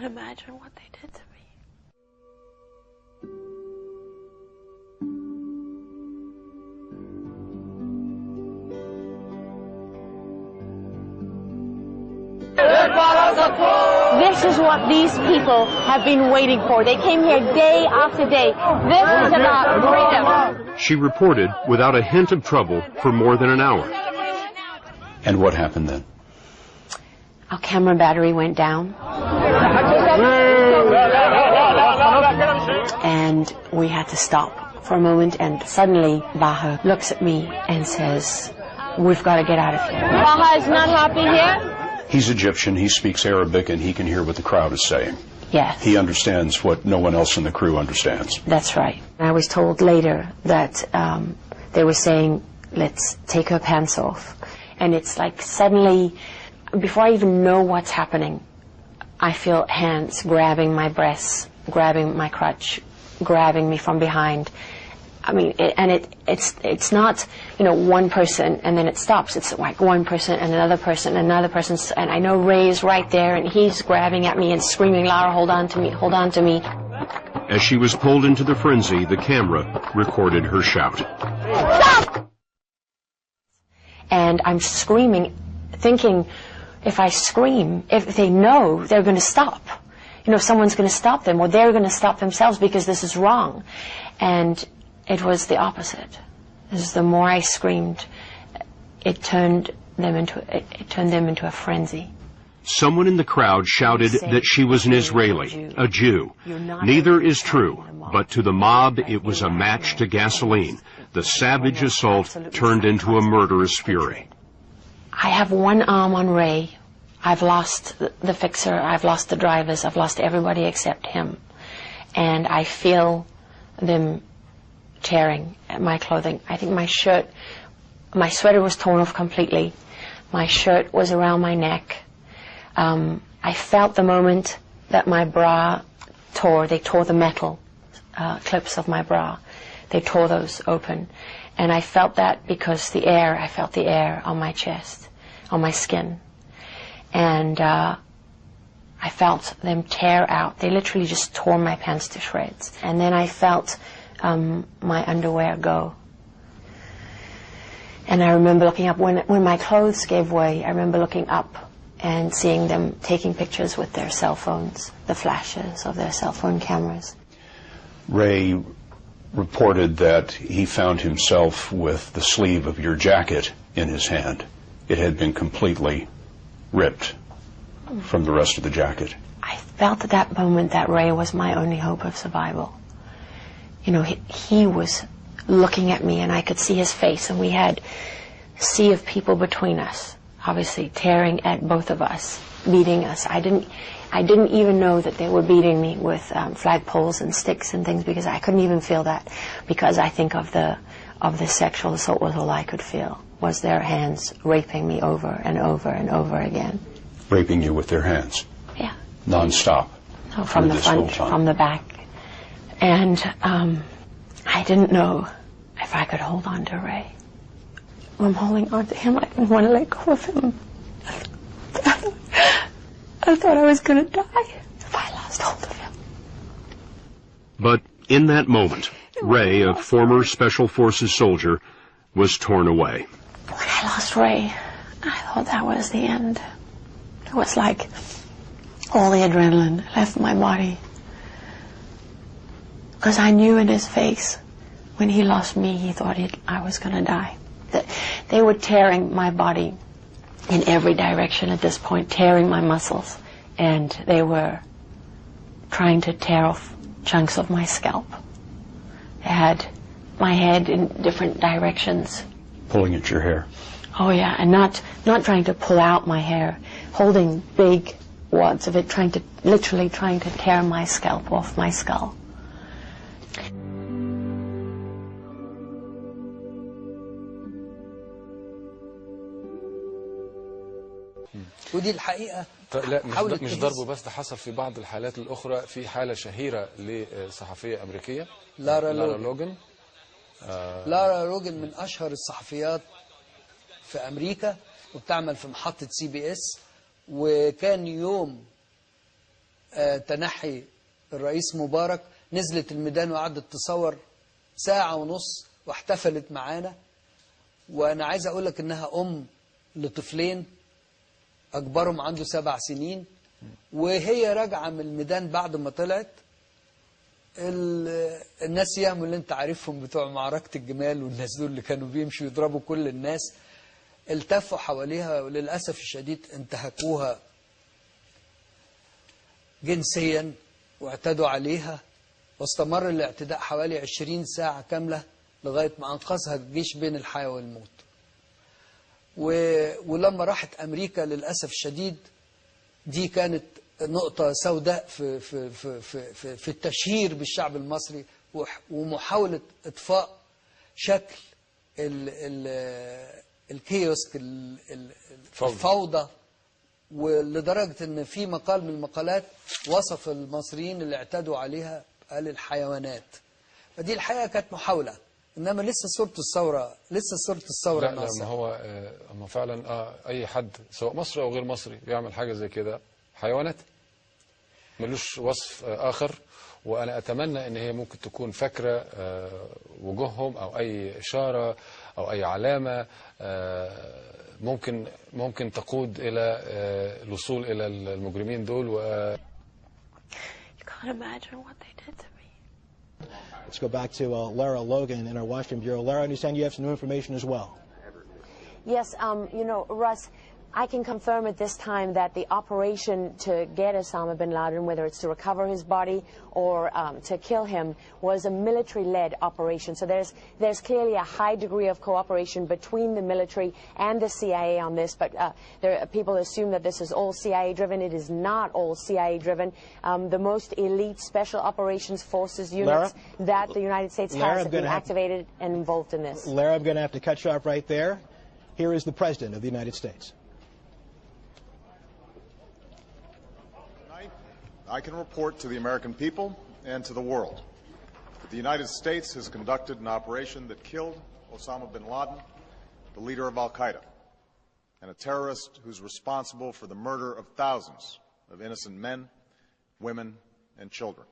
can't imagine what they did to me. This is what these people have been waiting for. They came here day after day. This is about freedom. She reported without a hint of trouble for more than an hour. And what happened then? Our camera battery went down. And we had to stop for a moment, and suddenly Baha looks at me and says, "We've got to get out of here." Baha is not happy here? He's Egyptian, he speaks Arabic, and he can hear what the crowd is saying. Yes. He understands what no one else in the crew understands. That's right. I was told later that they were saying, "Let's take her pants off." And it's like suddenly, before I even know what's happening, I feel hands grabbing my breasts, grabbing my crotch, grabbing me from behind. I mean, it's not, you know, one person and then it stops. It's like one person and another person and another person. And I know Ray is right there and he's grabbing at me and screaming, "Lara, hold on to me, hold on to me." As she was pulled into the frenzy, the camera recorded her shout. Stop! And I'm screaming, thinking, if I scream, if they know, they're going to stop. You know, someone's going to stop them, or they're going to stop themselves because this is wrong. And it was the opposite. The more I screamed, it turned them into a frenzy. Someone in the crowd shouted that she was an Israeli, a Jew. Neither is true, but to the mob it was a match to gasoline. The savage assault turned into a murderous fury. I have one arm on Ray. I've lost the fixer, I've lost the drivers, I've lost everybody except him. And I feel them tearing at my clothing. I think my sweater was torn off completely. My shirt was around my neck. I felt the moment that my bra tore. They tore the metal clips of my bra. They tore those open. And I felt that because I felt the air on my chest, on my skin. And I felt them tear out. They literally just tore my pants to shreds. And then I felt my underwear go. And I remember looking up, when my clothes gave way, I remember looking up and seeing them taking pictures with their cell phones, the flashes of their cell phone cameras. Ray reported that he found himself with the sleeve of your jacket in his hand. It had been completely ripped from the rest of the jacket. I felt at that moment that Ray was my only hope of survival. You know, he was looking at me and I could see his face, and we had a sea of people between us, obviously tearing at both of us, beating us. I didn't even know that they were beating me with flagpoles and sticks and things, because I couldn't even feel that, because I think of the sexual assault was all I could feel, was their hands raping me over and over and over again. Raping you with their hands? Yeah. Non-stop? No, from the front, from the back. And I didn't know if I could hold on to Ray. I'm holding on to him. I didn't want to let go of him. I thought I was going to die if I lost hold of him. But in that moment, Ray, a former Special Forces soldier, was torn away. When I lost Ray, I thought that was the end. It was like all the adrenaline left my body. Because I knew in his face, when he lost me, he thought I was going to die. They were tearing my body in every direction at this point, tearing my muscles. And they were trying to tear off chunks of my scalp. They had my head in different directions. Pulling at your hair? Oh yeah, and not trying to pull out my hair, holding big wads of it, literally trying to tear my scalp off my skull. ودي الحقيقة لا مش ضربه بس، ده حصل في بعض الحالات الأخرى. في حالة شهيرة لصحفية أمريكية لارا لوجن. لارا لوجن من أشهر الصحفيات في أمريكا، وبتعمل في محطة CBS. وكان يوم تنحي الرئيس مبارك نزلت الميدان وقعدت تصور ساعة ونص واحتفلت معانا. وأنا عايز أقول لك إنها أم لطفلين أكبرهم عنده 7 سنين، وهي راجعة من الميدان بعد ما طلعت الناس ياهم اللي انت عارفهم بتوع معركة الجمال والناس دول اللي كانوا بيمشوا يضربوا كل الناس التفوا حواليها، وللأسف الشديد انتهكوها جنسيا واعتدوا عليها، واستمر الاعتداء حوالي 20 ساعة كاملة لغاية ما أنقذها الجيش بين الحياة والموت. ولما راحت أمريكا للأسف الشديد دي كانت نقطة سوداء في التشهير بالشعب المصري ومحاولة إطفاء شكل الكيوسك الفوضى، ولدرجة ان في مقال من المقالات وصف المصريين اللي اعتدوا عليها قال الحيوانات. فدي الحقيقة كانت محاولة، انما لسه صورة الثورة لا ما هو فعلا اي حد سواء مصري او غير مصري بيعمل حاجة زي كده حيوانات، ملوش وصف اخر. وانا اتمنى ان هي ممكن تكون فاكرة وجوههم او اي اشارة او اي علامة ممكن تقود الى الوصول الى المجرمين دول. You can't imagine what they did to me. Let's go back to Lara Logan in our Washington bureau. Lara, I understand you have some new information as well. Yes, you know, Russ, I can confirm at this time that the operation to get Osama bin Laden, whether it's to recover his body or to kill him, was a military-led operation. So there's clearly a high degree of cooperation between the military and the CIA on this. But people assume that this is all CIA-driven. It is not all CIA-driven. The most elite special operations forces units that the United States has have been activated and involved in this. Lara, I'm going to have to cut you off right there. Here is the President of the United States. I can report to the American people and to the world that the United States has conducted an operation that killed Osama bin Laden, the leader of al-Qaeda, and a terrorist who's responsible for the murder of thousands of innocent men, women, and children.